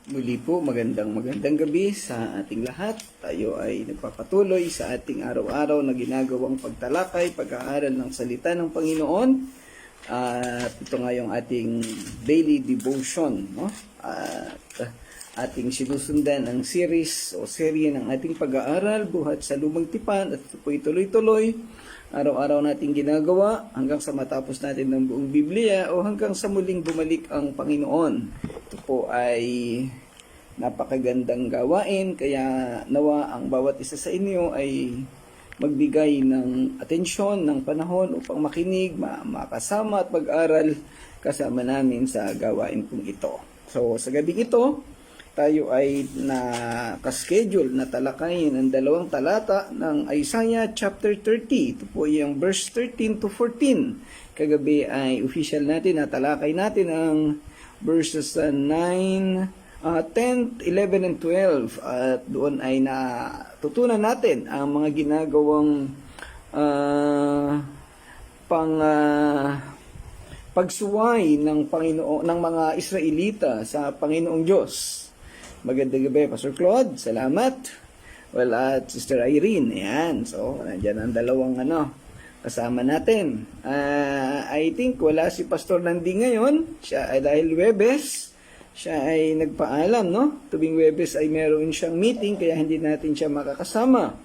Muli po, magandang gabi sa ating lahat. Tayo ay nagpapatuloy sa ating araw-araw na ginagawang pagtalakay, pag-aaral ng salita ng Panginoon. At ito nga yung ating daily devotion, no? At ating sinusundan ang series o serye ng ating pag-aaral buhat sa Lumang Tipan, at ito po tuloy-tuloy. Araw-araw natin ginagawa hanggang sa matapos natin ng buong Biblia o hanggang sa muling bumalik ang Panginoon. Ito po ay napakagandang gawain, kaya nawa ang bawat isa sa inyo ay magbigay ng atensyon, ng panahon upang makinig, makasama at mag-aral kasama namin sa gawain pong ito. So sa gabing ito, tayo ay nakaschedule na talakayin ang dalawang talata ng Isaiah chapter 30. Ito po yung verse 13 to 14. Kagabi ay official natin na talakay natin ang verses 10, 11, and 12. At doon ay natutunan natin ang mga ginagawang pagsuway ng Panginoon, ng mga Israelita sa Panginoong Diyos. Magandang gabi, Pastor Claude. Salamat. Well, at Sister Irene. Ayan. So, nandiyan ang dalawang kasama natin. I think wala si Pastor Nandi ngayon. Siya ay dahil Webes. Siya ay nagpaalam, no? Tuwing Webes ay meron siyang meeting, kaya hindi natin siya makakasama.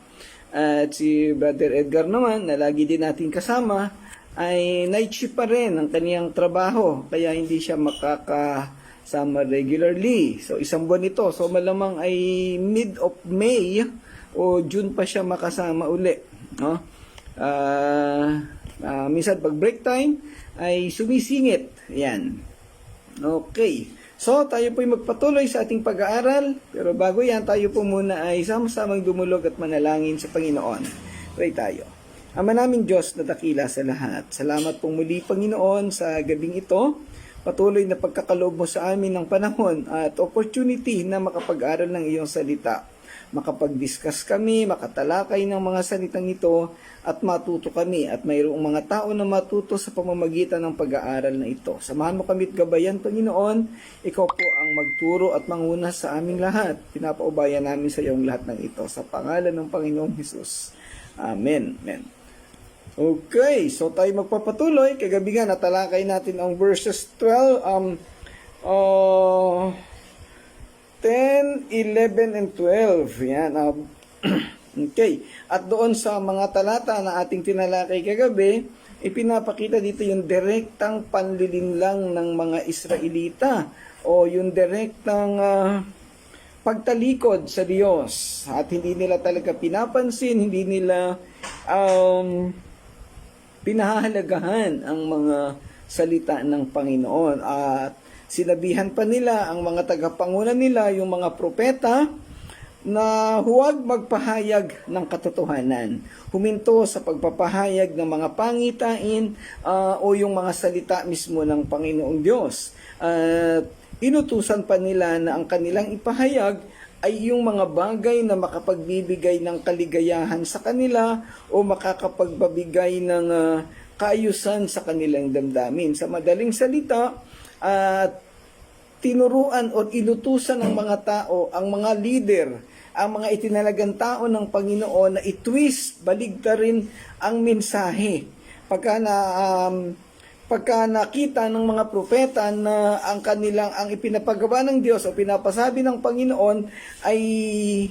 At si Brother Edgar naman, na lagi din natin kasama, ay night shift pa rin ang kaniyang trabaho. Kaya hindi siya makakasama regularly. So, isang buwan ito. So, malamang ay mid of May o June pa siya makasama uli. No? Minsan pag break time, ay sumisingit. Yan. Okay. So, tayo po'y magpatuloy sa ating pag-aaral. Pero bago yan, tayo po muna ay sama-samang dumulog at manalangin sa Panginoon. Pray tayo. Ama naming Diyos na dakila sa lahat, salamat pong muli, Panginoon, sa gabing ito. Patuloy na pagkakaloob mo sa amin ng panahon at opportunity na makapag-aral ng iyong salita. Makapag-discuss kami, makatalakay ng mga salitang ito at matuto kami at mayroong mga tao na matuto sa pamamagitan ng pag-aaral na ito. Samahan mo kami at gabayan, Panginoon. Ikaw po ang magturo at manguna sa aming lahat. Pinapaubayan namin sa iyong lahat ng ito. Sa pangalan ng Panginoong Hesus. Amen. Amen. Okay, so tayo magpapatuloy. Kagabi nga natalakay natin ang verses 10, 11, and 12. Yan. Okay. At doon sa mga talata na ating tinalakay kagabi, ipinapakita dito yung direktang panlilinlang ng mga Israelita o yung direktang pagtalikod sa Diyos. At hindi nila talaga pinapansin, hindi nila pinahahalagahan ang mga salita ng Panginoon. At sinabihan pa nila ang mga tagapanguna nila, yung mga propeta, na huwag magpahayag ng katotohanan. Huminto sa pagpapahayag ng mga pangitain o yung mga salita mismo ng Panginoong Diyos. At inutusan pa nila na ang kanilang ipahayag ay yung mga bagay na makapagbibigay ng kaligayahan sa kanila o makakapagbabigay ng kaayusan sa kanilang damdamin. Sa madaling salita, tinuruan o inutusan ng mga tao, ang mga leader, ang mga itinalagang tao ng Panginoon na i-twist, baligtarin ang mensahe. Pagka nakita ng mga propeta na ang ipinapagawa ng Diyos o pinapasabi ng Panginoon ay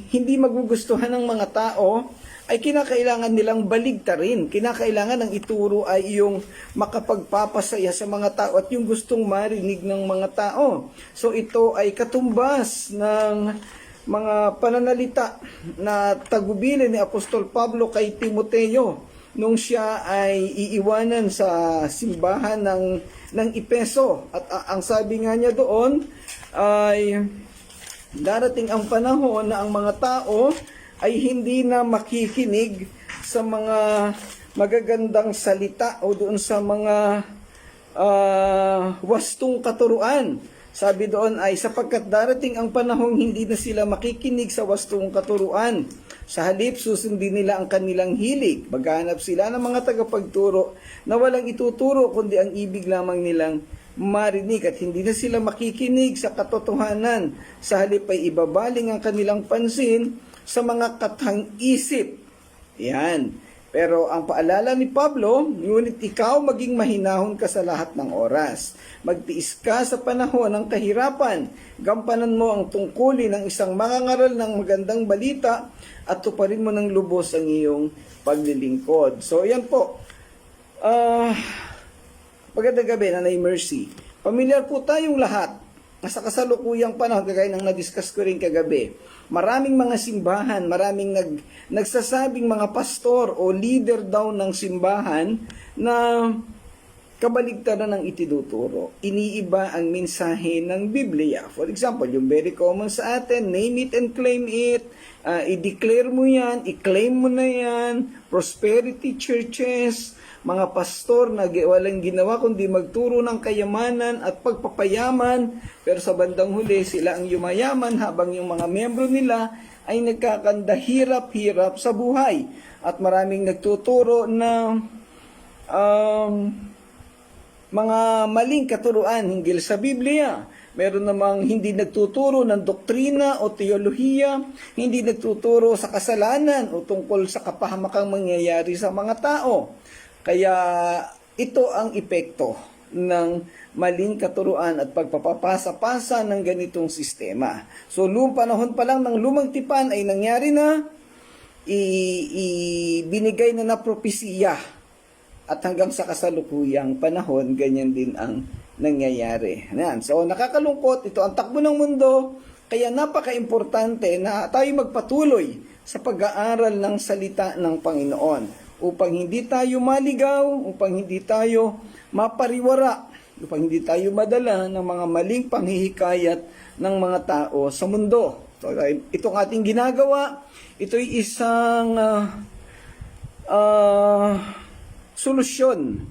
hindi magugustuhan ng mga tao, ay kinakailangan nilang baligtarin. Kinakailangan ng ituro ay yung makapagpapasaya sa mga tao at yung gustong marinig ng mga tao. So ito ay katumbas ng mga pananalita na tagubilin ni Apostol Pablo kay Timoteo nung siya ay iiwanan sa simbahan ng Efeso. At ang sabi nga niya doon ay darating ang panahon na ang mga tao ay hindi na makikinig sa mga magagandang salita o doon sa mga wastong katuruan. Sabi doon ay sapagkat darating ang panahong hindi na sila makikinig sa wastong katuruan. Sa halip, susundin nila ang kanilang hilig. Maghanap sila ng mga tagapagturo na walang ituturo kundi ang ibig lamang nilang marinig at hindi na sila makikinig sa katotohanan. Sa halip ay ibabaling ang kanilang pansin sa mga kathang-isip. Yan. Pero ang paalala ni Pablo, ngunit ikaw maging mahinahon ka sa lahat ng oras. Magtiis ka sa panahon ng kahirapan. Gampanan mo ang tungkulin ng isang mangangaral ng magandang balita at tuparin mo ng lubos ang iyong paglilingkod. So, yan po. Magandang gabi, Nanay Mercy. Pamilyar po tayong lahat na sa kasalukuyang panahon, kagaya ng na-discuss ko rin kagabi, maraming mga simbahan, maraming nagsasabing mga pastor o leader daw ng simbahan na kabaligtaran ng itinuturo. Iniiba ang mensahe ng Biblia. For example, yung very common sa atin, name it and claim it, i-declare mo yan, i-claim mo na yan, prosperity churches, mga pastor na walang ginawa kundi magturo ng kayamanan at pagpapayaman, pero sa bandang huli sila ang yumayaman habang yung mga membro nila ay nagkakanda hirap-hirap sa buhay. At maraming nagtuturo na mga maling katuruan hinggil sa Biblia. Meron namang hindi nagtuturo ng doktrina o teolohiya, hindi nagtuturo sa kasalanan o tungkol sa kapahamakang mangyayari sa mga tao. Kaya ito ang epekto ng maling katuruan at pagpapapasa-pasa ng ganitong sistema. So, panahon pa lang ng lumang tipan ay nangyari na, binigay na propesiya. At hanggang sa kasalukuyang panahon, ganyan din ang nangyayari. Ayan. So, nakakalungkot. Ito ang takbo ng mundo. Kaya napaka-importante na tayo magpatuloy sa pag-aaral ng salita ng Panginoon upang hindi tayo maligaw, upang hindi tayo mapariwara, upang hindi tayo madala ng mga maling panghihikayat ng mga tao sa mundo. So, itong ating ginagawa, ito'y isang solusyon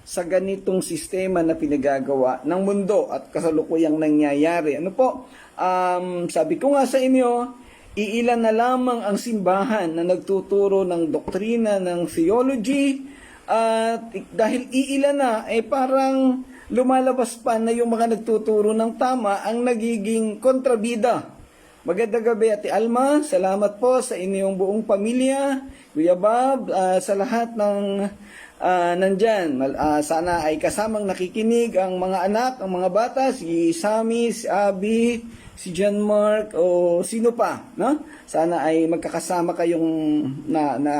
sa ganitong sistema na pinagagawa ng mundo at kasalukuyang nangyayari. Ano po? Sabi ko nga sa inyo, iilan na lamang ang simbahan na nagtuturo ng doktrina ng theology at dahil iilan na, parang lumalabas pa na yung mga nagtuturo ng tama ang nagiging kontrabida. Magandang gabi, Ate Alma. Salamat po sa inyong buong pamilya. Kuya Bob, sa lahat ng nandyan. Sana ay kasamang nakikinig ang mga anak, ang mga bata, si Sammy, si Abby, si John Mark, o sino pa. No? Sana ay magkakasama kayong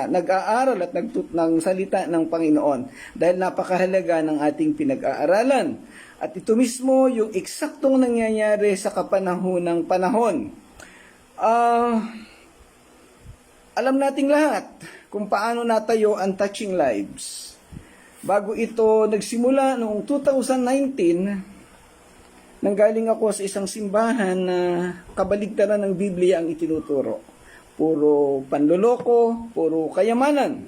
nag-aaral at ng salita ng Panginoon. Dahil napakahalaga ng ating pinag-aaralan. At ito mismo yung eksaktong nangyayari sa kapanahon ng panahon. Alam nating lahat kung paano natayo ang Touching Lives. Bago ito nagsimula noong 2019, nanggaling ako sa isang simbahan na kabaligtaran ng Biblia ang itinuturo. Puro panloloko, puro kayamanan.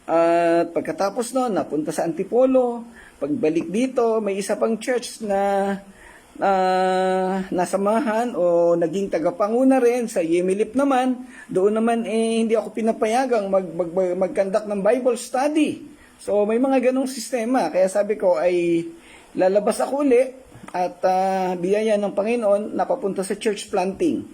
At pagkatapos noon, napunta sa Antipolo. Pagbalik dito, may isa pang church na nasamahan o naging tagapanguna rin sa Yemilip naman. Doon naman hindi ako pinapayagang mag-conduct ng Bible study. So may mga ganong sistema. Kaya sabi ko ay lalabas ako uli at biyaya ng Panginoon napapunta sa church planting.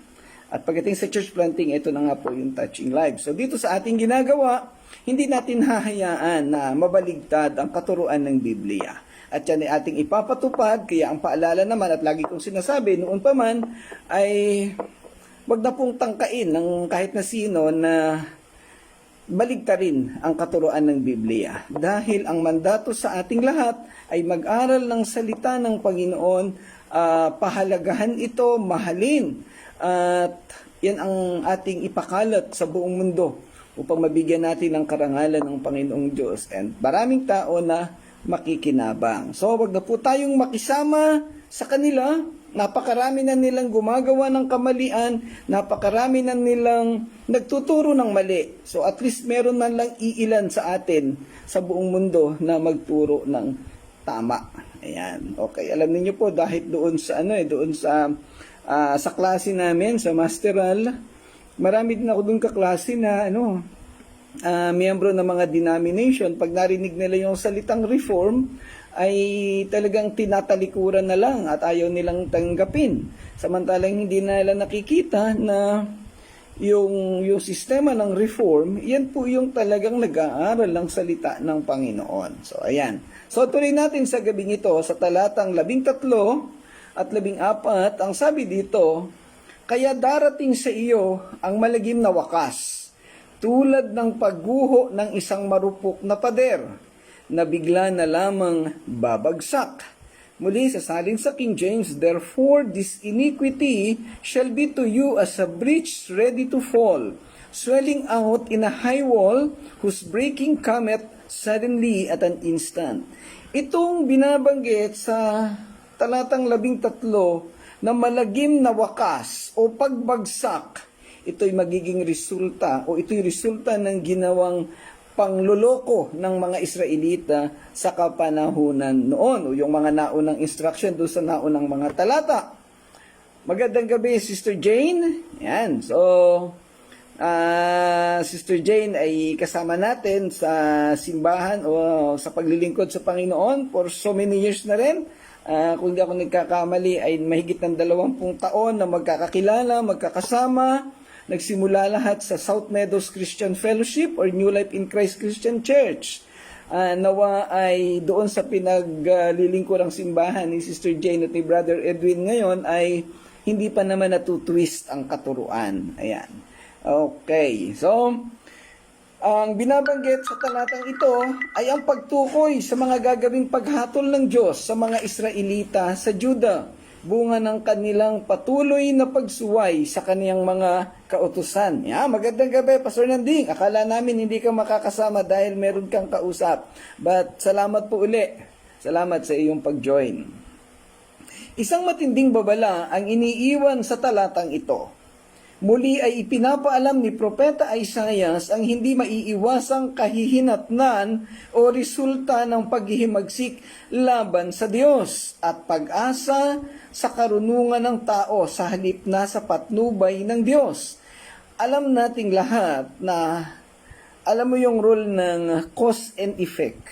At pagdating sa church planting, ito na nga po yung Touching Lives. So dito sa ating ginagawa, hindi natin hahayaan na mabaligtad ang katuruan ng Biblia. At yan ay ating ipapatupad, kaya ang paalala naman at lagi kong sinasabi noon pa man ay wag na pong tangkain ng kahit na sino na baligtarin ang katuruan ng Biblia. Dahil ang mandato sa ating lahat ay mag-aral ng salita ng Panginoon, pahalagahan ito, mahalin. At yan ang ating ipakalat sa buong mundo upang mabigyan natin ng karangalan ng Panginoong Diyos. And maraming tao na makikinabang. So, wag na po tayong makisama sa kanila. Napakarami na nilang gumagawa ng kamalian, napakarami na nilang nagtuturo ng mali. So, at least meron man lang iilan sa atin sa buong mundo na magturo ng tama. Ayan. Okay, alam niyo po dahil doon sa sa klase namin sa masteral, marami din ako doon kaklase na miyembro ng mga denomination, pag narinig nila yung salitang reform, ay talagang tinatalikuran na lang at ayaw nilang tanggapin. Samantalang hindi na nila nakikita na yung sistema ng reform, yan po yung talagang nag-aaral ng salita ng Panginoon. So, ayan. So, tuloy natin sa gabing ito, sa talatang 13 at 14, ang sabi dito, kaya darating sa iyo ang malagim na wakas, tulad ng pagguho ng isang marupok na pader, na bigla na lamang babagsak. Muli, sasalin sa King James, therefore this iniquity shall be to you as a breach ready to fall, swelling out in a high wall, whose breaking cometh suddenly at an instant. Itong binabanggit sa talatang 13 na malagim na wakas o pagbagsak, ito'y magiging resulta o ito'y resulta ng ginawang pangloloko ng mga Israelita sa kapanahunan noon o yung mga naunang instruction doon sa naunang mga talata. Magandang gabi, Sister Jane. Yan. So, Sister Jane ay kasama natin sa simbahan o sa paglilingkod sa Panginoon for so many years na rin. Kung di ako nagkakamali ay mahigit ng 20 taon na magkakakilala, magkakasama. Nagsimula lahat sa South Meadows Christian Fellowship or New Life in Christ Christian Church. Nawa ay doon sa pinaglilingkurang simbahan ni Sister Jane at ni Brother Edwin ngayon ay hindi pa naman natutwist ang katuruan. Ayan. Okay. So, ang binabanggit sa talatang ito ay ang pagtukoy sa mga gagawing paghatol ng Diyos sa mga Israelita sa Juda, bunga ng kanilang patuloy na pagsuway sa kaniyang mga kautusan. Magandang gabi, Pastor Nanding. Akala namin hindi ka makakasama dahil meron kang kausap. But salamat po uli. Salamat sa iyong pag-join. Isang matinding babala ang iniiwan sa talatang ito. Muli ay ipinapaalam ni Propeta Isaias ang hindi maiiwasang kahihinatnan o resulta ng paghihimagsik laban sa Diyos at pag-asa sa karunungan ng tao sa halip na sa patnubay ng Diyos. Alam nating lahat na alam mo yung role ng cause and effect.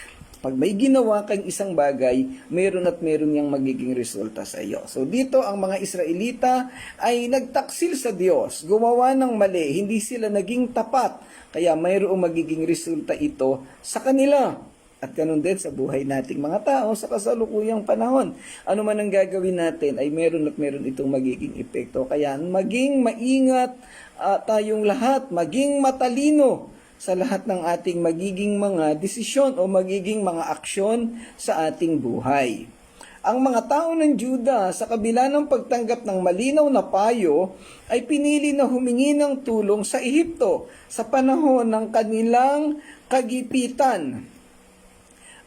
Pag may ginawa kang isang bagay, meron at meron yang magiging resulta sa iyo. So dito ang mga Israelita ay nagtaksil sa Diyos, gumawa ng mali, hindi sila naging tapat, kaya mayroong magiging resulta ito sa kanila. At ganun din sa buhay nating mga tao sa kasalukuyang panahon. Ano man ang gagawin natin ay meron at meron itong magiging epekto. Kaya maging maingat tayong lahat, maging matalino sa lahat ng ating magiging mga desisyon o magiging mga aksyon sa ating buhay. Ang mga tao ng Juda sa kabila ng pagtanggap ng malinaw na payo ay pinili na humingi ng tulong sa Ehipto sa panahon ng kanilang kagipitan.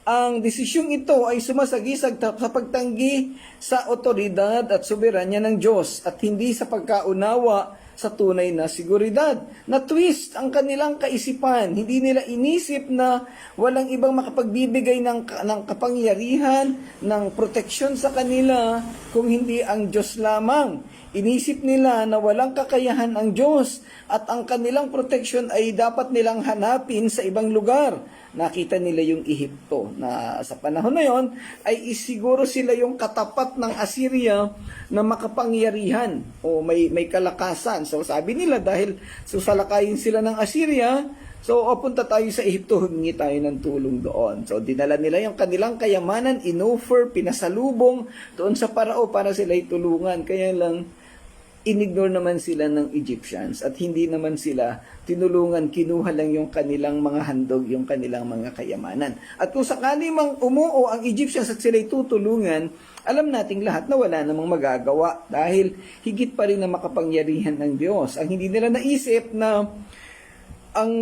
Ang desisyong ito ay sumasagisag sa pagtanggi sa otoridad at soberanya ng Diyos at hindi sa pagkaunawa sa tunay na seguridad. Na-twist ang kanilang kaisipan. Hindi nila inisip na walang ibang makapagbibigay ng kapangyarihan, ng proteksyon sa kanila kung hindi ang Diyos lamang. Inisip nila na walang kakayahan ang Diyos at ang kanilang proteksyon ay dapat nilang hanapin sa ibang lugar. Nakita nila yung Ehipto na sa panahon na yon ay isiguro sila yung katapat ng Assyria na makapangyarihan o may kalakasan. So sabi nila dahil susalakayin sila ng Assyria, so punta tayo sa Ehipto, humingi tayo ng tulong doon. So dinala nila yung kanilang kayamanan, inoffer, pinasalubong doon sa Parao para sila itulungan. Kaya lang inignore naman sila ng Egyptians at hindi naman sila tinulungan, kinuha lang yung kanilang mga handog, yung kanilang mga kayamanan. At kung sakali mang umuo ang Egyptians at sila'y tutulungan, alam nating lahat na wala namang magagawa dahil higit pa rin na makapangyarihan ng Diyos. Ang hindi nila naisip na ang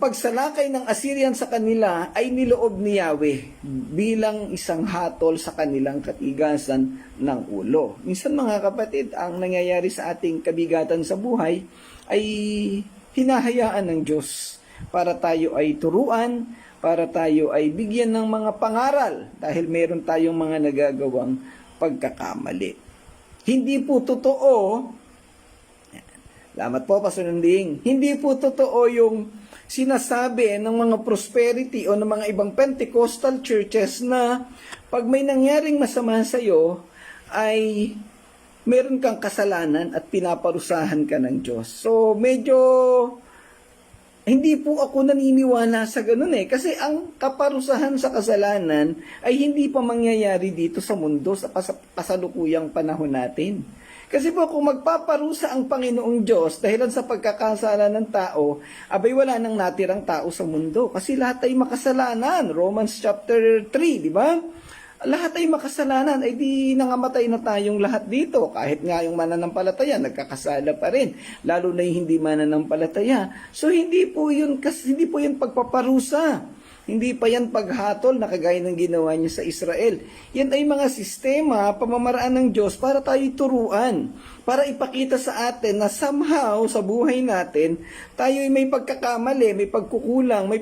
pagsalakay ng Assyrian sa kanila ay niloob ni Yahweh bilang isang hatol sa kanilang katigasan ng ulo. Minsan mga kapatid, ang nangyayari sa ating kabigatan sa buhay ay hinahayaan ng Diyos para tayo ay turuan, para tayo ay bigyan ng mga pangaral dahil meron tayong mga nagagawang pagkakamali. Hindi po totoo. Salamat po, Pastor Nanding. Hindi po totoo yung sinasabi ng mga prosperity o ng mga ibang Pentecostal churches na pag may nangyaring masama sa iyo ay meron kang kasalanan at pinaparusahan ka ng Diyos. So medyo hindi po ako naniniwala sa ganun kasi ang kaparusahan sa kasalanan ay hindi pa mangyayari dito sa mundo sa kasalukuyang panahon natin. Kasi po kung magpaparusa ang Panginoong Diyos dahilan sa pagkakasala ng tao, abay wala nang natirang tao sa mundo. Kasi lahat ay makasalanan. Romans chapter 3, di ba? Lahat ay makasalanan, ay di nangamatay na tayong lahat dito. Kahit nga yung mananampalataya, nagkakasala pa rin. Lalo na yung hindi mananampalataya. So hindi po yun pagpaparusa. Hindi pa yan paghatol na kagaya ng ginawa niya sa Israel. Yan ay mga sistema, pamamaraan ng Diyos para tayo turuan. Para ipakita sa atin na somehow sa buhay natin, tayo ay may pagkakamali, may pagkukulang, may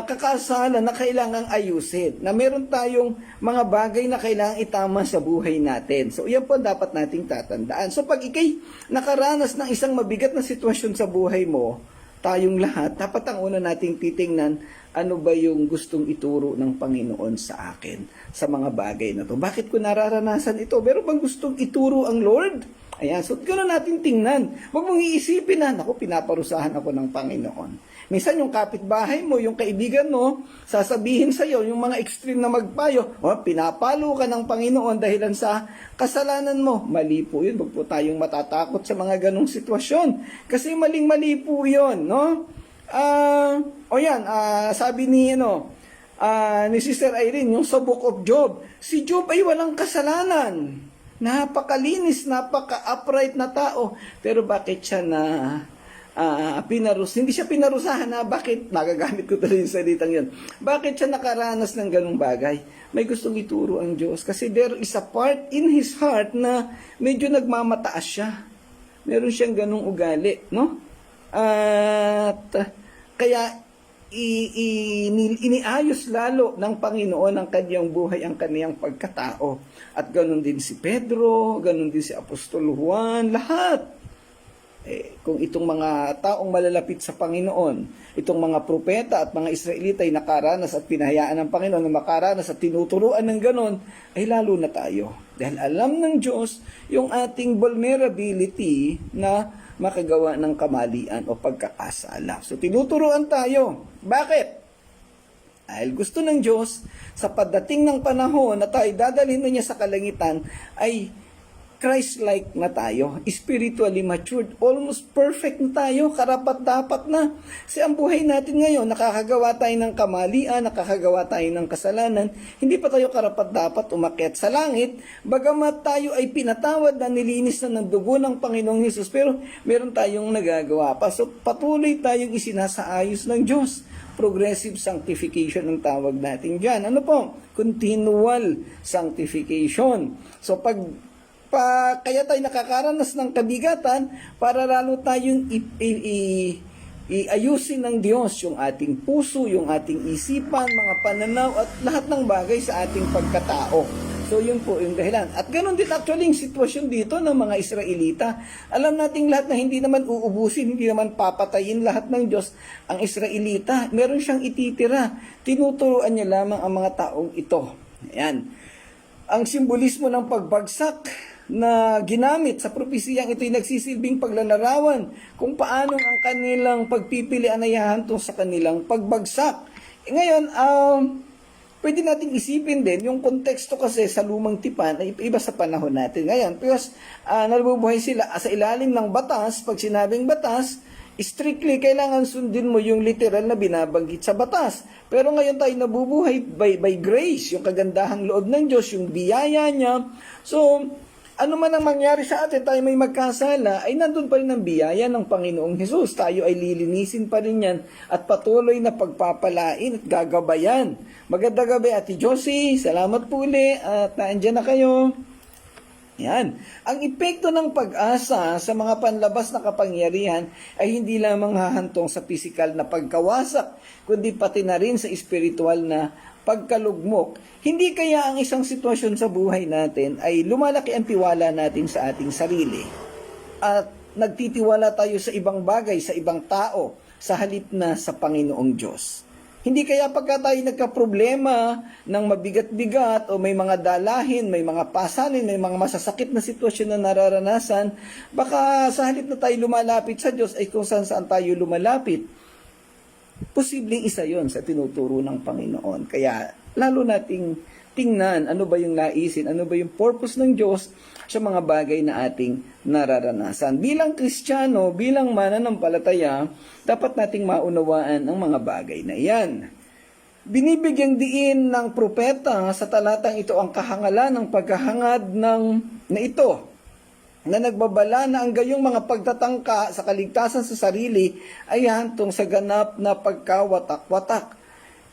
kakasala na kailangang ayusin. Na meron tayong mga bagay na kailangang itama sa buhay natin. So yan po dapat nating tatandaan. So pag ikay nakaranas ng isang mabigat na sitwasyon sa buhay mo, tayong lahat, dapat ang una nating titingnan, ano ba yung gustong ituro ng Panginoon sa akin sa mga bagay na to. Bakit ko nararanasan ito? Meron bang gustong ituro ang Lord? Ayan, so gano'n natin tingnan. Huwag mong iisipin na, naku, pinaparusahan ako ng Panginoon. Minsan yung kapitbahay mo, yung kaibigan mo, sasabihin sa iyo yung mga extreme na magpayo, pinapalo ka ng Panginoon dahilan sa kasalanan mo. Mali po yun. Huwag po tayong matatakot sa mga ganong sitwasyon. Kasi maling-mali po yun, no? Sabi ni Sister Irene, yung sa Book of Job, si Job ay walang kasalanan. Napakalinis, napaka-upright na tao. Pero bakit siya hindi siya pinarusahan bakit? Nagagamit ko tuloy yung salitang yun. Bakit siya nakaranas ng ganung bagay? May gustong ituro ang Diyos. Kasi there is a part in his heart na medyo nagmamataas siya. Meron siyang ganung ugali, no? At kaya iniayos lalo ng Panginoon ang kanyang buhay, ang kanyang pagkatao. At ganun din si Pedro, ganun din si Apostol Juan, lahat. Kung itong mga taong malalapit sa Panginoon, itong mga propeta at mga Israelita ay nakaranas at pinahayaan ng Panginoon na makaranas at tinuturuan ng ganon, ay lalo na tayo. Dahil alam ng Diyos yung ating vulnerability na makagawa ng kamalian o pagkakasala. So tinuturuan tayo. Bakit? Dahil gusto ng Diyos sa pagdating ng panahon na tayo dadalhin na niya sa kalangitan ay Christ-like na tayo, spiritually matured, almost perfect na tayo, karapat-dapat na. Kasi ang buhay natin ngayon, nakakagawa tayo ng kamalian, nakakagawa tayo ng kasalanan, hindi pa tayo karapat-dapat umakyat sa langit, bagamat tayo ay pinatawad na nilinis na ng dugo ng Panginoong Hesus, pero meron tayong nagagawa pa. So patuloy tayong isinasaayos ng Diyos. Progressive sanctification ang tawag natin dyan. Ano po? Continual sanctification. So kaya tayo nakakaranas ng kabigatan para lalo tayong iayusin ng Diyos yung ating puso, yung ating isipan, mga pananaw at lahat ng bagay sa ating pagkatao. So yun po yung dahilan. At ganoon din actually yung sitwasyon dito ng mga Israelita. Alam nating lahat na hindi naman uubusin, hindi naman papatayin lahat ng Diyos ang Israelita. Meron siyang ititira. Tinuturuan niya lamang ang mga taong ito. Ayan. Ang simbolismo ng pagbagsak na ginamit sa propesiyang ito'y nagsisilbing paglalarawan kung paano ang kanilang pagpipilian ay hahantong sa kanilang pagbagsak. Ngayon, pwede natin isipin din yung konteksto kasi sa lumang tipan ay iba sa panahon natin ngayon. Because nabubuhay sila sa ilalim ng batas. Pag sinabing batas, strictly kailangan sundin mo yung literal na binabanggit sa batas. Pero ngayon tayo nabubuhay by grace, yung kagandahang loob ng Diyos, yung biyaya niya. So, ano man ang mangyari sa atin, tayo may magkasala, ay nandun pa rin ang biyaya ng Panginoong Hesus. Tayo ay lilinisin pa rin yan at patuloy na pagpapalain at gagabayan. Magandang gabi, Ate Josie. Salamat po uli at naandyan na kayo. Yan. Ang epekto ng pag-asa sa mga panlabas na kapangyarihan ay hindi lamang hahantong sa pisikal na pagkawasak, kundi pati na rin sa espiritual na pagkalugmok. Hindi kaya ang isang sitwasyon sa buhay natin ay lumalaki ang tiwala natin sa ating sarili at nagtitiwala tayo sa ibang bagay, sa ibang tao, sa halip na sa Panginoong Diyos. Hindi kaya pagka tayo nagka-problema ng mabigat-bigat o may mga dalahin, may mga pasalin, may mga masasakit na sitwasyon na nararanasan, baka sa halip na tayo lumalapit sa Diyos ay kung saan tayo lumalapit. Posibleng isa yon sa tinuturo ng Panginoon. Kaya lalo nating tingnan ano ba yung naisin, ano ba yung purpose ng Diyos sa mga bagay na ating nararanasan. Bilang Kristiyano, bilang mananampalataya, dapat nating maunawaan ang mga bagay na iyan. Binibigyang diin ng propeta sa talatang ito ang kahangalan ng paghahangad na ito, na nagbabala na ang gayong mga pagtatangka sa kaligtasan sa sarili ay hantong sa ganap na pagkawatak-watak.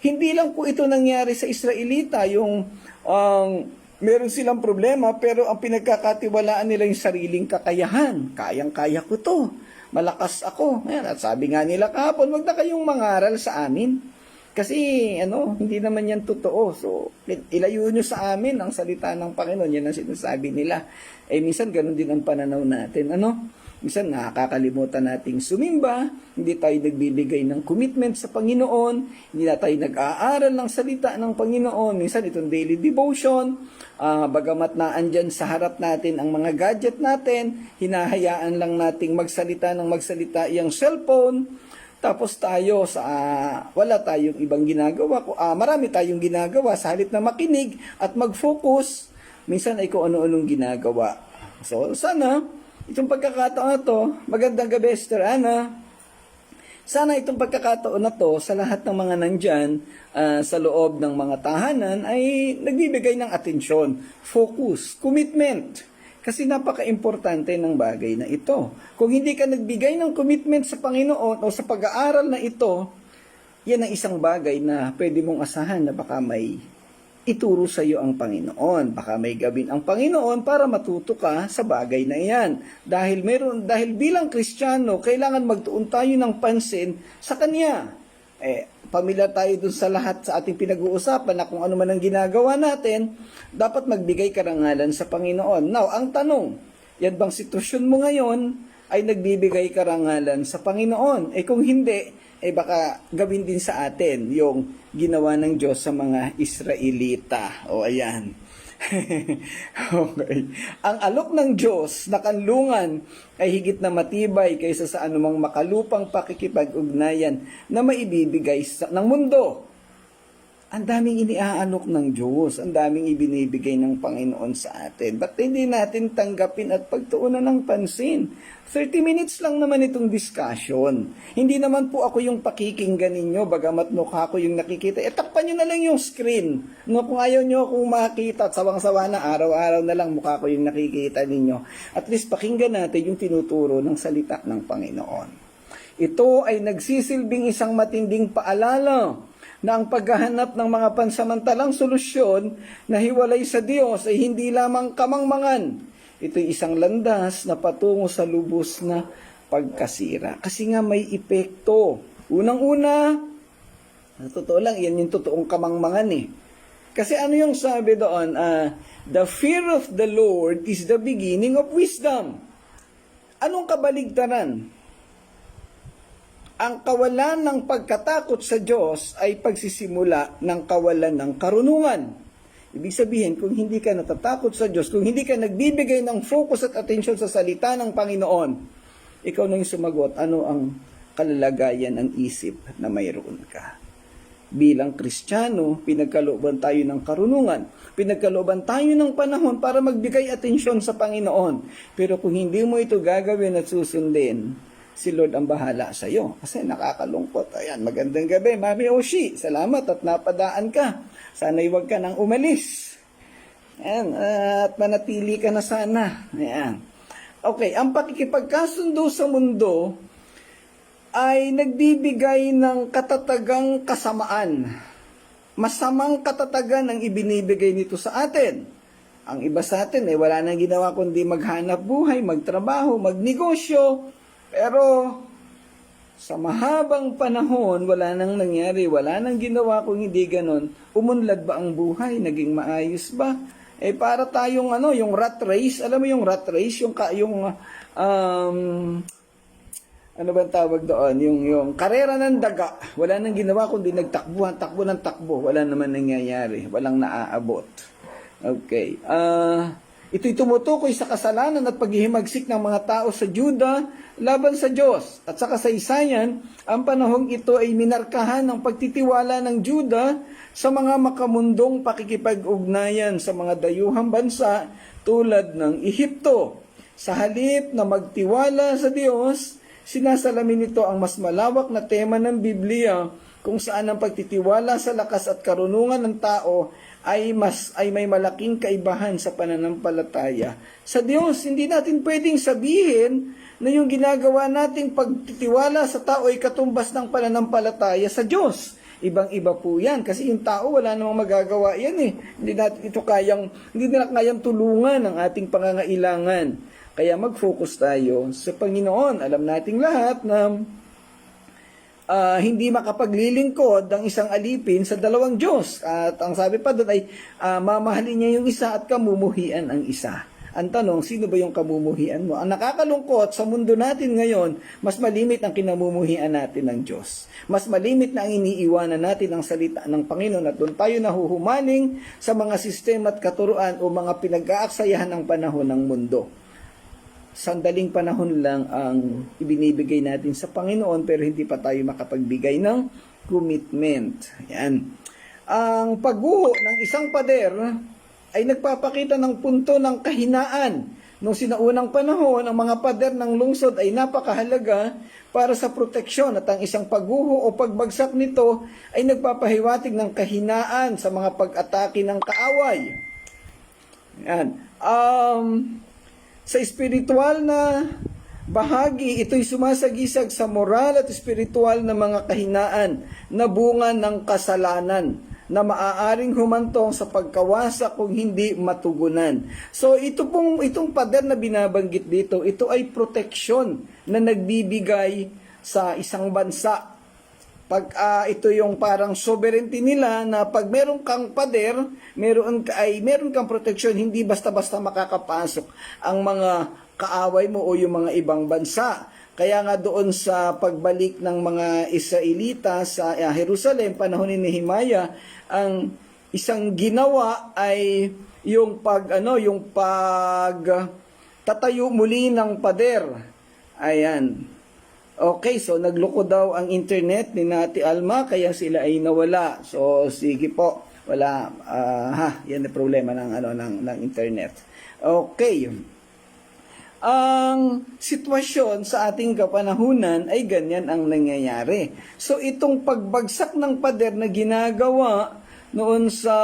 Hindi lang po ito nangyari sa Israelita, yung meron silang problema pero ang pinagkakatiwalaan nila yung sariling kakayahan. Kayang-kaya ko to. Malakas ako. Ayan, at sabi nga nila kahapon, wag na kayong mangaral sa amin. Kasi hindi naman yan totoo. So, ilayo nyo sa amin ang salita ng Panginoon. Yan ang sinasabi nila. Minsan ganun din ang pananaw natin. Minsan nakakalimutan nating sumimba, hindi tayo nagbibigay ng commitment sa Panginoon, hindi na tayo nag-aaral ng salita ng Panginoon. Minsan itong daily devotion, bagamat na andyan sa harap natin ang mga gadget natin, hinahayaan lang nating magsalita iyang cellphone, tapos tayo wala tayong ibang ginagawa. Marami tayong ginagawa sa halip na makinig at mag-focus, minsan ay kung ano-anong ginagawa. So sana itong pagkakataon na to, magandang gabi, Sister Ana. Sana itong pagkakataon na to sa lahat ng mga nandyan sa loob ng mga tahanan ay nagbibigay ng atensyon, focus, commitment. Kasi napaka-importante ng bagay na ito. Kung hindi ka nagbigay ng commitment sa Panginoon o sa pag-aaral na ito, yan ang isang bagay na pwede mong asahan na baka may ituro sa iyo ang Panginoon. Baka may gawin ang Panginoon para matuto ka sa bagay na iyan. Dahil bilang Kristiyano, kailangan magtuon tayo ng pansin sa Kanya. Pamilyar tayo dun sa lahat sa ating pinag-uusapan na kung ano man ang ginagawa natin, dapat magbigay karangalan sa Panginoon. Now, ang tanong, yan bang sitwasyon mo ngayon ay nagbibigay karangalan sa Panginoon? Kung hindi, baka gawin din sa atin yung ginawa ng Diyos sa mga Israelita. Ayan. Okay. Ang alok ng Diyos na kanlungan ay higit na matibay kaysa sa anumang makalupang pakikipag-ugnayan na maibibigay ng mundo. Ang daming iniaalok ng Diyos, ang daming ibinibigay ng Panginoon sa atin. Ba't hindi natin tanggapin at pagtuunan ng pansin? 30 minutes lang naman itong discussion. Hindi naman po ako yung pakikinggan ninyo, bagamat mukha ko yung nakikita. Takpan nyo na lang yung screen. Kung ayaw nyo akong makita at sawang-sawa na araw-araw na lang mukha ko yung nakikita ninyo. At least pakinggan natin yung tinuturo ng salita ng Panginoon. Ito ay nagsisilbing isang matinding paalala na ang paghahanap ng mga pansamantalang solusyon na hiwalay sa Diyos ay hindi lamang kamangmangan. Ito'y isang landas na patungo sa lubos na pagkasira. Kasi nga may epekto. Unang-una, totoo lang, yan yung totoong kamangmangan Kasi ano yung sabi doon? The fear of the Lord is the beginning of wisdom. Anong kabaligtaran? Ang kawalan ng pagkatakot sa Diyos ay pagsisimula ng kawalan ng karunungan. Ibig sabihin, kung hindi ka natatakot sa Diyos, kung hindi ka nagbibigay ng focus at atensyon sa salita ng Panginoon, ikaw na yung sumagot, ano ang kalalagayan ng isip na mayroon ka. Bilang Kristiyano, pinagkalooban tayo ng karunungan. Pinagkalooban tayo ng panahon para magbigay atensyon sa Panginoon. Pero kung hindi mo ito gagawin at susundin, si Lord ang bahala sa iyo. Kasi nakakalungkot. Ayan, magandang gabi, Mami Oshi. Salamat at napadaan ka. Sana'y huwag ka nang umalis. Ayan, at manatili ka na sana. Ayan. Okay, ang pakikipagkasundo sa mundo ay nagbibigay ng katatagang kasamaan. Masamang katatagan ang ibinibigay nito sa atin. Ang iba sa atin wala nang ginawa kundi maghanap buhay, magtrabaho, magnegosyo. Pero sa mahabang panahon, wala nang nangyari, wala nang ginawa kung hindi ganon. Umunlad ba ang buhay? Naging maayos ba? Para tayong yung rat race, alam mo yung rat race, ano ba tawag doon? Yung karera ng daga. Wala nang ginawa kundi nagtakbuhan, takbo ng takbo. Wala naman nangyayari. Walang naaabot. Okay. Ito'y tumutukoy sa kasalanan at paghihimagsik ng mga tao sa Juda laban sa Diyos. At sa kasaysayan, ang panahong ito ay minarkahan ng pagtitiwala ng Juda sa mga makamundong pakikipag-ugnayan sa mga dayuhang bansa tulad ng Ehipto. Sa halip na magtiwala sa Diyos, sinasalamin nito ang mas malawak na tema ng Biblia kung saan ang pagtitiwala sa lakas at karunungan ng tao ay may malaking kaibahan sa pananampalataya sa Diyos. Hindi natin pwedeng sabihin na yung ginagawa nating pagtitiwala sa tao ay katumbas ng pananampalataya sa Diyos. Ibang-iba po yan kasi yung tao wala namang magagawa yan eh. Hindi nila kayang tulungan ang ating pangangailangan. Kaya mag-focus tayo sa Panginoon. Alam nating lahat na hindi makapaglilingkod ang isang alipin sa dalawang Diyos. At ang sabi pa doon ay mamahalin niya yung isa at kamumuhian ang isa. Ang tanong, sino ba yung kamumuhian mo? Ang nakakalungkot sa mundo natin ngayon, mas malimit ang kinamumuhian natin ng Diyos. Mas malimit na ang iniiwanan natin ang salita ng Panginoon at doon tayo nahuhumaling sa mga sistema at katuruan o mga pinag-aaksayahan ng panahon ng mundo. Sandaling panahon lang ang ibinibigay natin sa Panginoon pero hindi pa tayo makapagbigay ng commitment. Yan. Ang pagguho ng isang pader ay nagpapakita ng punto ng kahinaan. Noong sinaunang panahon, ang mga pader ng lungsod ay napakahalaga para sa proteksyon at ang isang pagguho o pagbagsak nito ay nagpapahiwatig ng kahinaan sa mga pag-atake ng kaaway. Yan. Sa espiritual na bahagi, ito'y sumasagisag sa moral at espiritual na mga kahinaan na bunga ng kasalanan na maaaring humantong sa pagkawasak kung hindi matugunan. So itong pader na binabanggit dito, ito ay proteksyon na nagbibigay sa isang bansa. Pag ito yung parang sovereignty nila na pag meron kang pader, meron kang proteksyon, hindi basta-basta makakapasok ang mga kaaway mo o yung mga ibang bansa. Kaya nga doon sa pagbalik ng mga Israelita sa Jerusalem, panahon ni Nehemiah, ang isang ginawa ay yung tatayo muli ng pader. Ayan. Okay, so nagloko daw ang internet ni Nati Alma kaya sila ay nawala. So sige po, wala yan ang problema ng internet. Okay. Ang sitwasyon sa ating kapanahunan ay ganyan ang nangyayari. So itong pagbagsak ng pader na ginagawa noon sa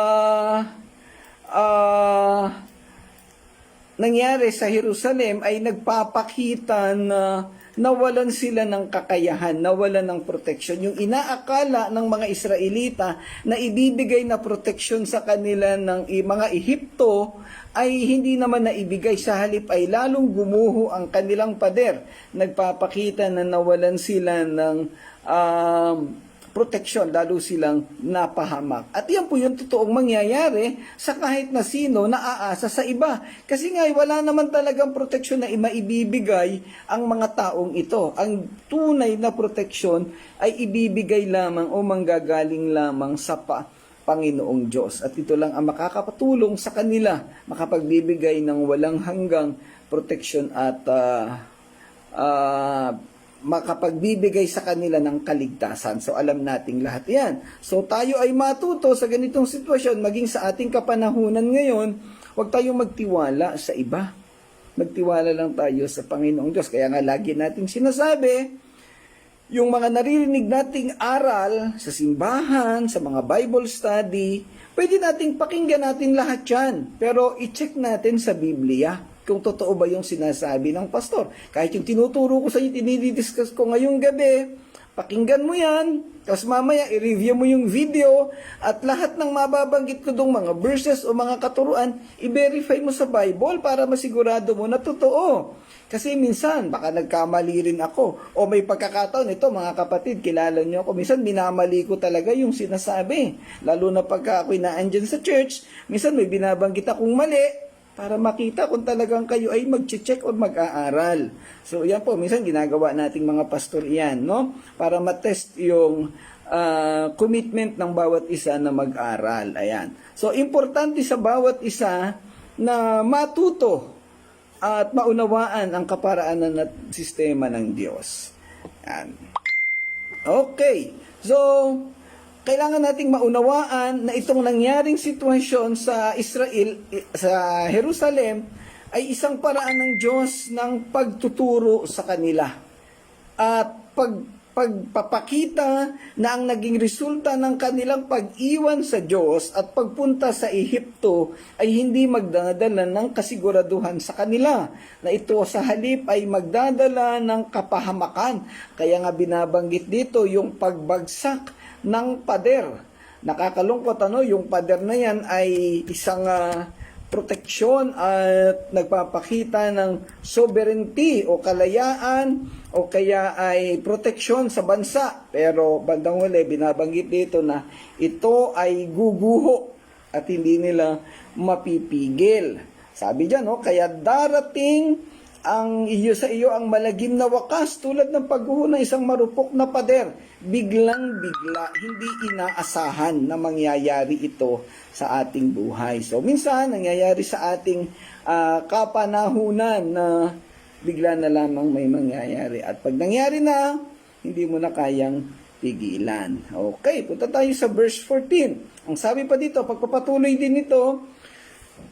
nangyari sa Jerusalem ay nagpapakita na nawalan sila ng kakayahan, nawalan ng proteksyon. Yung inaakala ng mga Israelita na ibibigay na proteksyon sa kanila ng mga Ehipto ay hindi naman naibigay. Sa halip ay lalong gumuho ang kanilang pader. Nagpapakita na nawalan sila ng proteksyon, lalo silang napahamak. At yan po yung totoong mangyayari sa kahit na sino na aasa sa iba. Kasi nga, wala naman talagang proteksyon na maibibigay ang mga taong ito. Ang tunay na proteksyon ay ibibigay lamang o manggagaling lamang sa Panginoong Diyos. At ito lang ang makakapatulong sa kanila, makapagbibigay ng walang hanggang proteksyon at makapagbibigay sa kanila ng kaligtasan. So alam nating lahat yan. So tayo ay matuto sa ganitong sitwasyon, maging sa ating kapanahunan ngayon, huwag tayong magtiwala sa iba. Magtiwala lang tayo sa Panginoong Diyos. Kaya nga lagi nating sinasabi, yung mga naririnig nating aral sa simbahan, sa mga Bible study, pwede nating pakinggan natin lahat yan. Pero i-check natin sa Biblia kung totoo ba yung sinasabi ng pastor. Kahit yung tinuturo ko sa inyo, tinidiscuss ko ngayong gabi, pakinggan mo yan, tapos mamaya i-review mo yung video, at lahat ng mababanggit ko dong mga verses o mga katuruan, i-verify mo sa Bible para masigurado mo na totoo. Kasi minsan, baka nagkamali rin ako, o may pagkakataon, ito mga kapatid, kilala nyo ako, minsan minamali ko talaga yung sinasabi. Lalo na pagka ako'y naandyan sa church, minsan may binabanggit akong mali, para makita kung talagang kayo ay mag-check o mag-aaral. So, yan po, minsan ginagawa nating mga pastor yan, no? Para matest yung commitment ng bawat isa na mag-aral. Ayan. So, importante sa bawat isa na matuto at maunawaan ang kaparaanan at sistema ng Diyos. Ayan. Okay. So, kailangan nating maunawaan na itong nangyaring sitwasyon sa Israel, sa Jerusalem, ay isang paraan ng Diyos ng pagtuturo sa kanila. At pagpapakita na ang naging resulta ng kanilang pag-iwan sa Diyos at pagpunta sa Ehipto ay hindi magdadala ng kasiguraduhan sa kanila, na ito sa halip ay magdadala ng kapahamakan. Kaya nga binabanggit dito yung pagbagsak ng pader. Nakakalungkot, yung pader na yan ay isang proteksyon at nagpapakita ng sovereignty o kalayaan o kaya ay proteksyon sa bansa. Pero bandang huli, binabanggit dito na ito ay guguho at hindi nila mapipigil. Sabi dyan, kaya darating ang sa iyo ang malagim na wakas tulad ng pagguho ng isang marupok na pader. Biglang-bigla, hindi inaasahan na mangyayari ito sa ating buhay. So, minsan, nangyayari sa ating kapanahunan na bigla na lamang may mangyayari. At pag nangyari na, hindi mo na kayang pigilan. Okay, punta tayo sa verse 14. Ang sabi pa dito, pagpapatuloy din ito,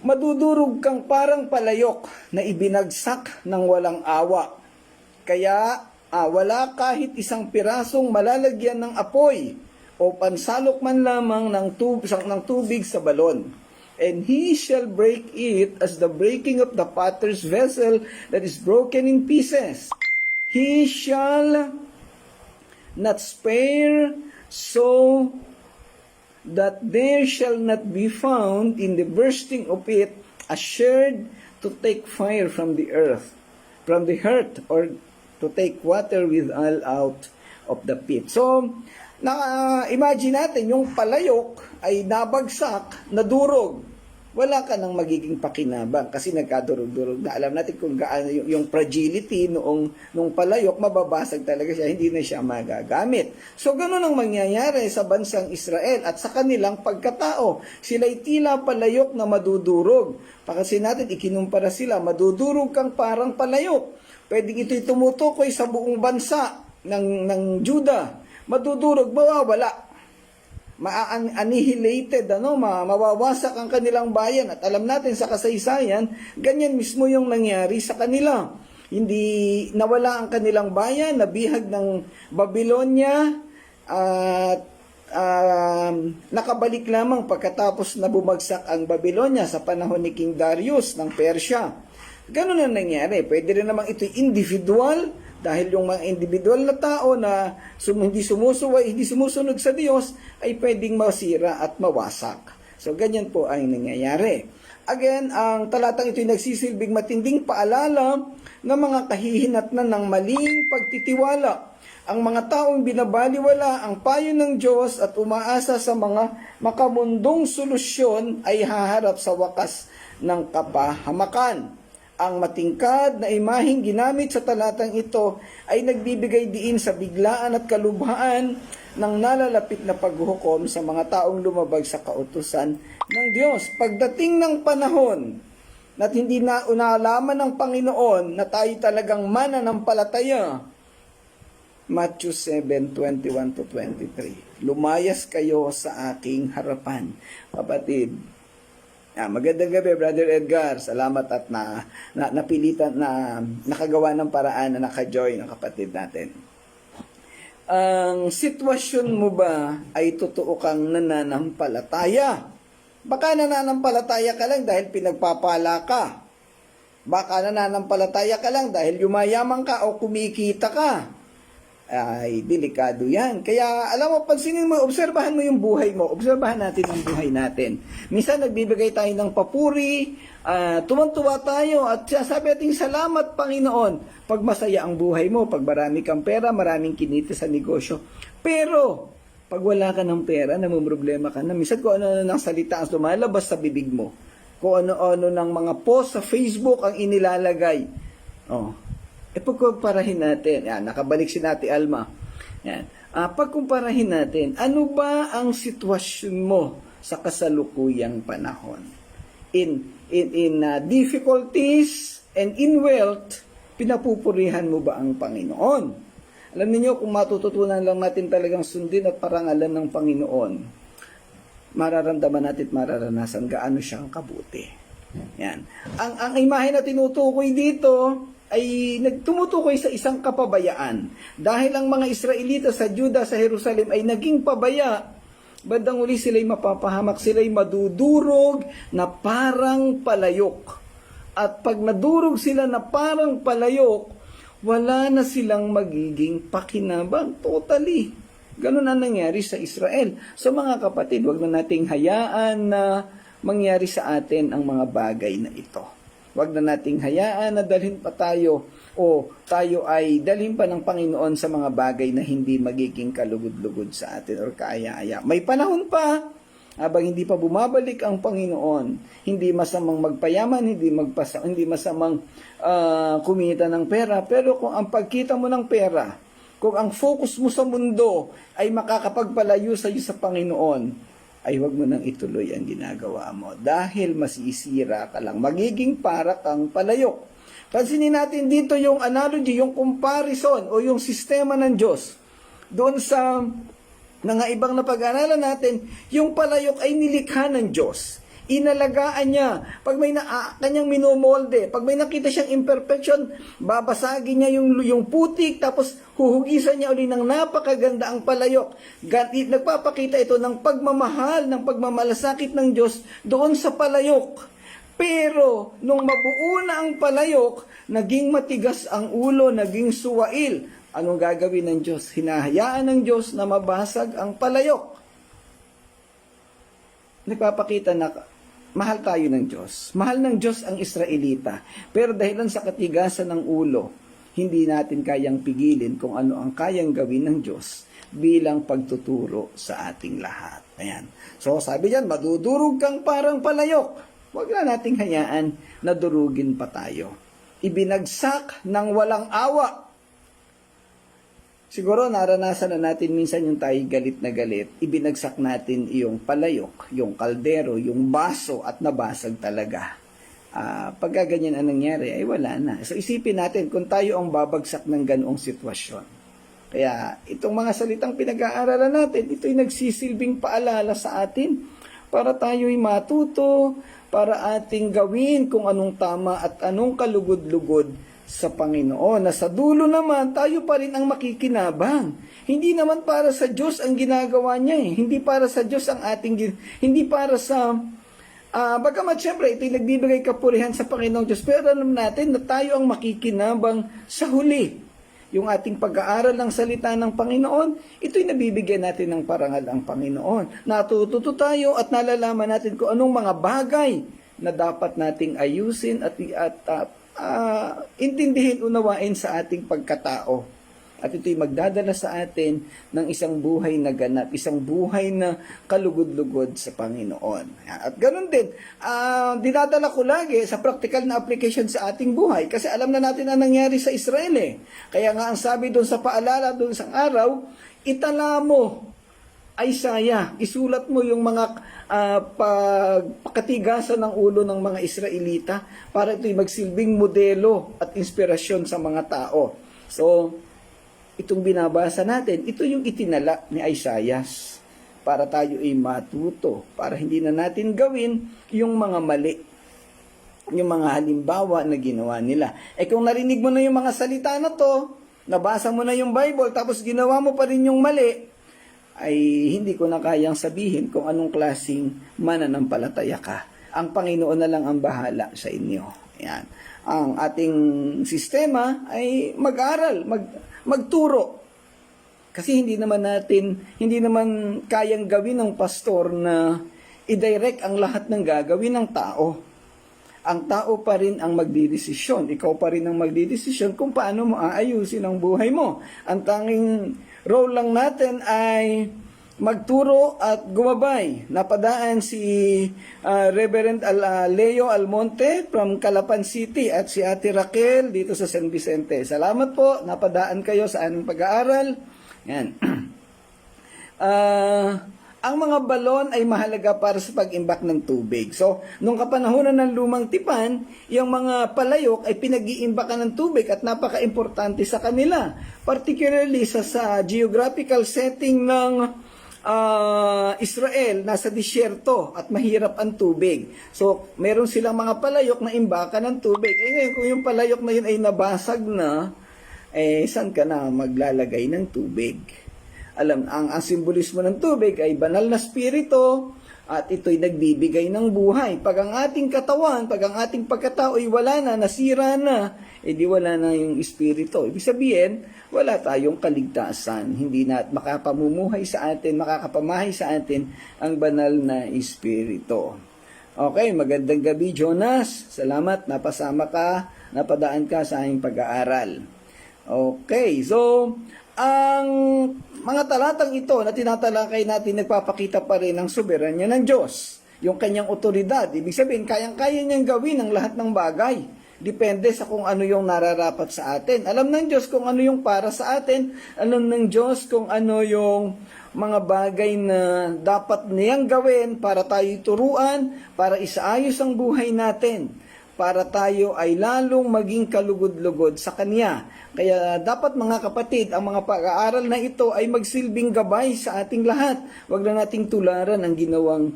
madudurog kang parang palayok na ibinagsak ng walang awa. Kaya wala kahit isang pirasong malalagyan ng apoy o pansalok man lamang ng tubig sa balon. And he shall break it as the breaking of the potter's vessel that is broken in pieces. He shall not spare, so that there shall not be found in the bursting of it a sherd to take fire from the earth, or to take water with all out of the pit. So, imagine natin, yung palayok ay nabagsak, nadurog. Wala ka nang magiging pakinabang kasi nagkadurog-durog na. Alam natin kung gaano yung fragility nung palayok, mababasag talaga siya, hindi na siya magagamit. So, ganun ang mangyayari sa bansang Israel at sa kanilang pagkatao. Sila'y tila palayok na madudurog. Kasi natin, ikinumpara sila, madudurog kang parang palayok. Pwedeng ito'y tumutukoy sa buong bansa ng Juda. Madudurog, mawawala. Annihilated, mawawasak ang kanilang bayan. At alam natin sa kasaysayan, ganyan mismo yung nangyari sa kanila. Hindi nawala ang kanilang bayan, nabihag ng Babylonia, at nakabalik lamang pagkatapos na bumagsak ang Babylonia sa panahon ni King Darius ng Persia. Ganun ang nangyari. Pwede rin namang ito'y individual, dahil yung mga individual na tao na hindi sumusunod sa Diyos ay pwedeng masira at mawasak. So, ganyan po ay nangyayari. Again, ang talatang ito'y nagsisilbing matinding paalala ng mga kahihinatnan ng maling pagtitiwala. Ang mga taong binabaliwala ang payo ng Diyos at umaasa sa mga makamundong solusyon ay haharap sa wakas ng kapahamakan. Ang matingkad na imaheng ginamit sa talatang ito ay nagbibigay diin sa biglaan at kalubhaan ng nalalapit na paghuhukom sa mga taong lumabag sa kautusan ng Diyos. Pagdating ng panahon na hindi na unalaman ng Panginoon na tayo talagang mananampalataya, Matthew 7:21-23, lumayas kayo sa aking harapan. Kapatid, magandang gabi, Brother Edgar. Salamat at napilitan na nakagawa ng paraan na naka-join ang kapatid natin. Ang sitwasyon mo ba ay totoo kang nananampalataya? Baka nananampalataya ka lang dahil pinagpapala ka. Baka nananampalataya ka lang dahil yumayaman ka o kumikita ka. Ay, delikado yan. Kaya, alam mo, pansinin mo, obserbahan mo yung buhay mo. Obserbahan natin ang buhay natin. Minsan, nagbibigay tayo ng papuri, tuwan-tuwa tayo, at sabi natin, salamat, Panginoon, pag masaya ang buhay mo, pag marami kang pera, maraming kinita sa negosyo. Pero, pag wala ka ng pera, namumroblema ka na, minsan kung ano ng salita ang lumalabas sa bibig mo, kung ano-ano ng mga post sa Facebook ang inilalagay. Oh. Pagkumparahin natin, yan, nakabalik si Ate Alma. Yan. Pagkumparahin natin, ano ba ang sitwasyon mo sa kasalukuyang panahon? In difficulties and in wealth, pinapupurihan mo ba ang Panginoon? Alam niyo kung matututunan lang natin talagang sundin at parangalan ng Panginoon, mararamdaman natin at mararanasan gaano siyang kabuti. Yan. Ang imahe na tinutukoy dito ay nagtumutukoy sa isang kapabayaan. Dahil ang mga Israelita sa Juda, sa Jerusalem ay naging pabaya, bandang uli sila'y mapapahamak, sila'y madudurog na parang palayok. At pag nadurog sila na parang palayok, wala na silang magiging pakinabang totally. Ganun ang nangyari sa Israel. So mga kapatid, wag na nating hayaan na mangyari sa atin ang mga bagay na ito. Wag na nating hayaan na dalhin pa tayo o tayo ay dalhin pa ng Panginoon sa mga bagay na hindi magiging kalugod-lugod sa atin or kaaya-aya. May panahon pa, habang hindi pa bumabalik ang Panginoon, hindi masamang magpayaman, hindi masamang kumita ng pera. Pero kung ang pagkita mo ng pera, kung ang focus mo sa mundo ay makakapagpalayo sa iyo sa Panginoon, ay huwag mo nang ituloy ang ginagawa mo. Dahil masisira ka lang. Magiging para kang palayok. Pansinin natin dito yung analogy, yung comparison o yung sistema ng Diyos. Doon sa mga ibang napag-aralan natin, yung palayok ay nilikha ng Diyos. Inalagaan niya. Pag may kanyang minomolde, pag may nakita siyang imperfection, babasagin niya yung putik, tapos huhugisan niya uli ng napakaganda ang palayok. Nagpapakita ito ng pagmamahal, ng pagmamalasakit ng Diyos doon sa palayok. Pero, nung mabuo na ang palayok, naging matigas ang ulo, naging suwail. Anong gagawin ng Diyos? Hinahayaan ng Diyos na mabasag ang palayok. Nagpapakita na mahal tayo ng Diyos. Mahal ng Diyos ang Israelita. Pero dahilan sa katigasan ng ulo, hindi natin kayang pigilin kung ano ang kayang gawin ng Diyos bilang pagtuturo sa ating lahat. Ayan. So sabi diyan, madudurog kang parang palayok. Huwag na nating hayaan na durugin pa tayo. Ibinagsak ng walang awa. Siguro naranasan na natin minsan yung tayo galit na galit, ibinagsak natin yung palayok, yung kaldero, yung baso at nabasag talaga. Pagka ganyan ang nangyari, ay wala na. So isipin natin kung tayo ang babagsak ng ganoong sitwasyon. Kaya itong mga salitang pinag-aaralan natin, ito'y nagsisilbing paalala sa atin para tayo'y matuto, para ating gawin kung anong tama at anong kalugod-lugod sa Panginoon, na sa dulo naman, tayo pa rin ang makikinabang. Hindi naman para sa Diyos ang ginagawa niya eh. Hindi para sa Diyos ang hindi para sa, bagamat syempre, ito'y nagbibigay kapurihan sa Panginoong Diyos, pero alam natin na tayo ang makikinabang sa huli. Yung ating pag-aaral ng salita ng Panginoon, ito'y nabibigyan natin ng parangal ang Panginoon. Natututo tayo at nalalaman natin kung anong mga bagay na dapat nating ayusin at intindihin, unawain sa ating pagkatao. At ito'y magdadala sa atin ng isang buhay na ganap, isang buhay na kalugod-lugod sa Panginoon. At ganun din, dinadala ko lagi sa practical na application sa ating buhay. Kasi alam na natin ang nangyari sa Israel eh. Kaya nga ang sabi doon sa paalala, doon sa araw, itala mo, Isaiah, isulat mo yung mga pagkatigasan ng ulo ng mga Israelita para ito'y magsilbing modelo at inspirasyon sa mga tao. So, itong binabasa natin, ito yung itinala ni Isaiah para tayo ay matuto, para hindi na natin gawin yung mga mali, yung mga halimbawa na ginawa nila. Kung narinig mo na yung mga salita na to, nabasa mo na yung Bible, tapos ginawa mo pa rin yung mali, ay hindi ko na kayang sabihin kung anong klaseng mananampalataya ka. Ang Panginoon na lang ang bahala sa inyo. Yan. Ang ating sistema ay mag-aral, magturo. Kasi hindi naman kayang gawin ng pastor na i-direct ang lahat ng gagawin ng tao. Ang tao pa rin ang magdidesisyon. Ikaw pa rin ang magdidesisyon kung paano mo aayusin ang buhay mo. Ang tanging role lang natin ay magturo at gumabay. Napadaan si Reverend Leo Almonte from Calapan City at si Ate Raquel dito sa San Vicente. Salamat po, napadaan kayo sa aming pag-aaral. Yan. Ang mga balon ay mahalaga para sa pag-imbak ng tubig. So, nung kapanahonan ng lumang tipan, yung mga palayok ay pinag-iimbakan ng tubig at napaka-importante sa kanila. Particularly sa geographical setting ng Israel, nasa disyerto at mahirap ang tubig. So, meron silang mga palayok na imbakan ng tubig. Eh ngayon, kung yung palayok na yun ay nabasag na, saan ka na maglalagay ng tubig? Ang simbolismo ng tubig ay banal na spirito at ito'y nagbibigay ng buhay. Pag ang ating katawan, pag ang ating pagkatao ay wala na, nasira na, di wala na yung espiritu. Ibig sabihin, wala tayong kaligtasan. Hindi na makakapamahay sa atin ang banal na espiritu. Okay, magandang gabi, Jonas. Salamat, napasama ka, napadaan ka sa aking pag-aaral. Okay, so ang mga talatang ito na tinatalakay natin nagpapakita pa rin ng soberanya ng Diyos. Yung kanyang otoridad. Ibig sabihin, kayang-kaya niyang gawin ang lahat ng bagay. Depende sa kung ano yung nararapat sa atin. Alam ng Diyos kung ano yung para sa atin. Alam ng Diyos kung ano yung mga bagay na dapat niyang gawin para tayo turuan, para isaayos ang buhay natin, para tayo ay lalong maging kalugod-lugod sa Kanya. Kaya dapat mga kapatid, ang mga pag-aaral na ito ay magsilbing gabay sa ating lahat. Huwag na nating tularan ang ginawang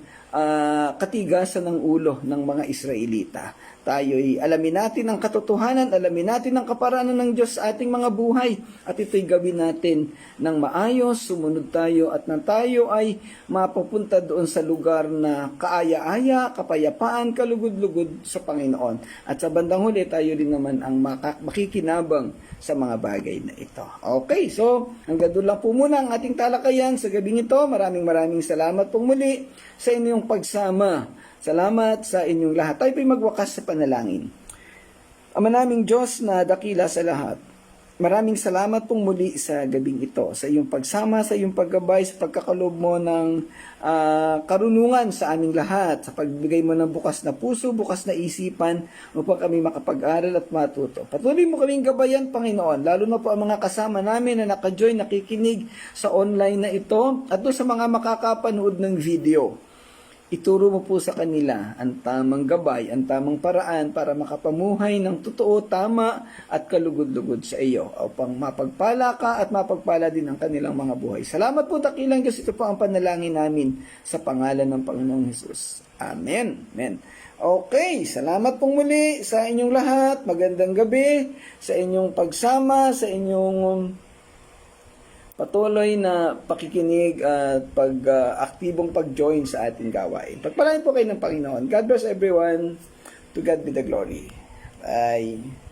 katigasan ng ulo ng mga Israelita. Tayo'y alamin natin ang katotohanan, alamin natin ang kaparaanan ng Diyos sa ating mga buhay, at ito'y gawin natin ng maayos, sumunod tayo at nang tayo ay mapupunta doon sa lugar na kaaya-aya, kapayapaan, kalugod-lugod sa Panginoon. At sa bandang huli, tayo rin naman ang makikinabang sa mga bagay na ito. Okay, so hanggang doon lang po muna ang ating talakayan sa gabing ito. Maraming salamat pong muli sa inyong pagsama. Salamat sa inyong lahat. Tayo po'y magwakas sa panalangin. Ama naming Diyos na dakila sa lahat, maraming salamat pong muli sa gabing ito, sa iyong pagsama, sa iyong paggabay, sa pagkakaloob mo ng karunungan sa aming lahat, sa pagbigay mo ng bukas na puso, bukas na isipan, upang kami makapag-aral at matuto. Patuloy mo kaming gabayan, Panginoon, lalo na po ang mga kasama namin na naka-join, nakikinig sa online na ito, at doon sa mga makakapanood ng video. Ituro mo po sa kanila ang tamang gabay, ang tamang paraan para makapamuhay ng totoo, tama at kalugod-lugod sa iyo upang mapagpala ka at mapagpala din ang kanilang mga buhay. Salamat po, dakilang Diyos. Ito po ang panalangin namin sa pangalan ng Panginoong Hesus. Amen. Amen. Okay, salamat pong muli sa inyong lahat. Magandang gabi sa inyong pagsama, sa inyong patuloy na pakikinig at aktibong pag-join sa ating gawain. Pagpalain po kayo ng Panginoon. God bless everyone. To God be the glory. Bye.